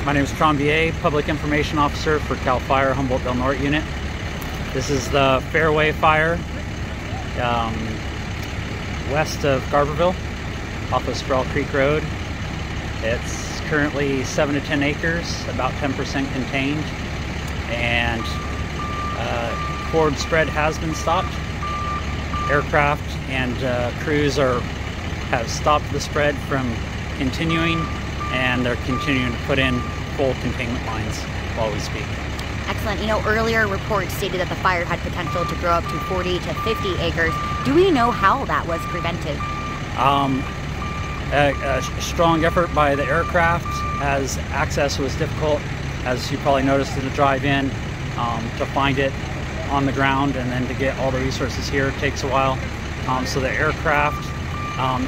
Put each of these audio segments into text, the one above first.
My name is Trombier, Public Information Officer for CAL FIRE Humboldt Del Norte Unit. This is the Fairway fire west of Garberville off of Sproul Creek Road. It's currently 7 to 10 acres, about 10% contained, and forward spread has been stopped. Aircraft and crews have stopped the spread from continuing, and they're continuing to put in full containment lines while we speak. Excellent. You know, earlier reports stated that the fire had potential to grow up to 40 to 50 acres. Do we know how that was prevented? A strong effort by the aircraft, as access was difficult, as you probably noticed in the drive-in, to find it on the ground and then to get all the resources here takes a while. So the aircraft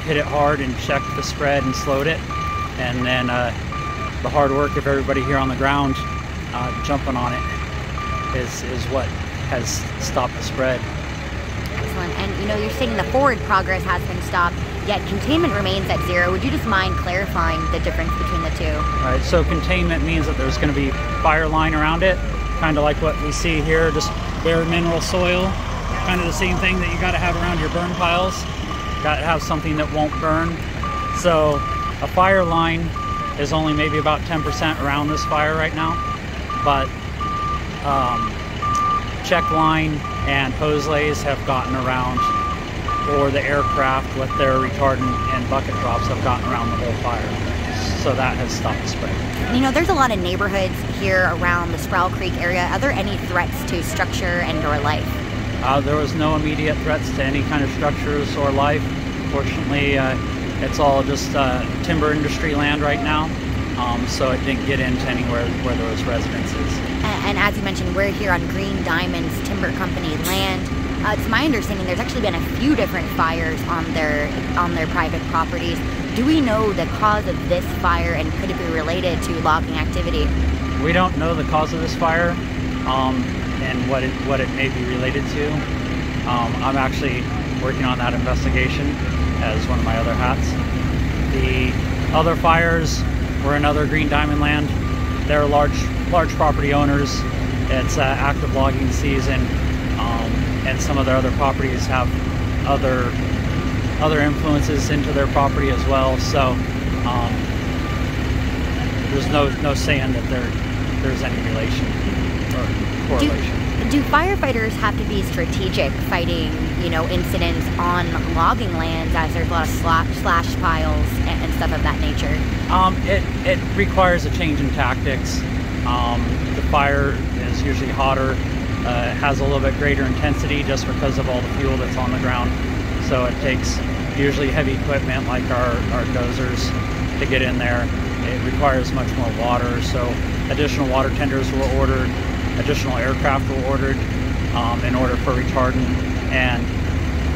hit it hard and checked the spread and slowed it, and then the hard work of everybody here on the ground jumping on it is what has stopped the spread. Excellent. And you know, you're stating the forward progress has been stopped, yet containment remains at 0. Would you just mind clarifying the difference between the two? All right, so containment means that there's going to be fire line around it, kind of like what we see here, just bare mineral soil, kind of the same thing that you got to have around your burn piles. Got to have something that won't burn. So a fire line is only maybe about 10% around this fire right now, but check line and hose lays have gotten around, or the aircraft with their retardant and bucket drops have gotten around the whole fire. So that has stopped the spread. You know, there's a lot of neighborhoods here around the Sproul Creek area. Are there any threats to structure and or life? There was no immediate threats to any kind of structures or life. Fortunately, it's all just timber industry land right now, so it didn't get into anywhere where there was residences. And as you mentioned, we're here on Green Diamond's timber company land. It's my understanding there's actually been a few different fires on their private properties. Do we know the cause of this fire, and could it be related to logging activity? We don't know the cause of this fire and what it may be related to. I'm actually working on that investigation as one of my other hats. The other fires were in other Green Diamond land. They're large property owners. It's active logging season, and some of their other properties have other influences into their property as well. So there's no saying that there's any relation or correlation. Do firefighters have to be strategic fighting, you know, incidents on logging lands, as there's a lot of slash piles and stuff of that nature? It requires a change in tactics. The fire is usually hotter, has a little bit greater intensity just because of all the fuel that's on the ground. So it takes usually heavy equipment like our dozers to get in there. It requires much more water, so additional water tenders were ordered. Additional aircraft were ordered in order for retardant and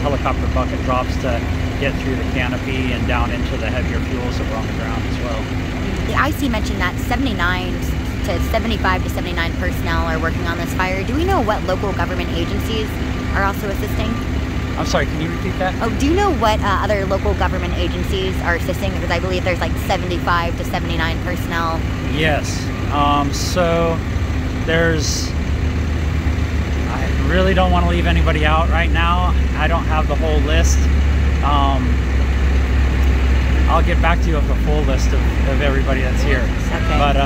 helicopter bucket drops to get through the canopy and down into the heavier fuels that were on the ground as well. The IC mentioned that 75 to 79 personnel are working on this fire. Do we know what local government agencies are also assisting? I'm sorry, can you repeat that? Oh, do you know what other local government agencies are assisting? Because I believe there's like 75 to 79 personnel. Yes. So I really don't want to leave anybody out right now. I don't have the whole list. I'll get back to you with a full list of everybody that's here. Okay. But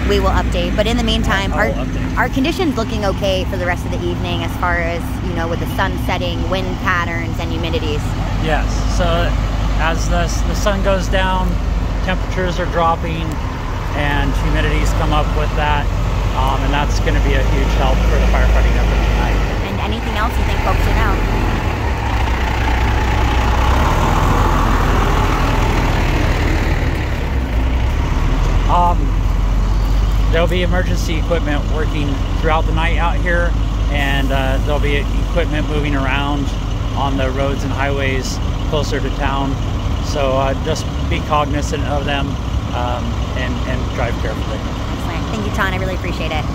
we will update. But in the meantime, are conditions looking okay for the rest of the evening, as far as, you know, with the sun setting, wind patterns, and humidities? Yes. So as the sun goes down, temperatures are dropping, and humidities come up with that, and that's going to be a huge help for the firefighting effort tonight. And anything else you think folks should know? There'll be emergency equipment working throughout the night out here, and there'll be equipment moving around on the roads and highways closer to town. So just be cognizant of them and drive carefully. Excellent. Thank you, John. I really appreciate it.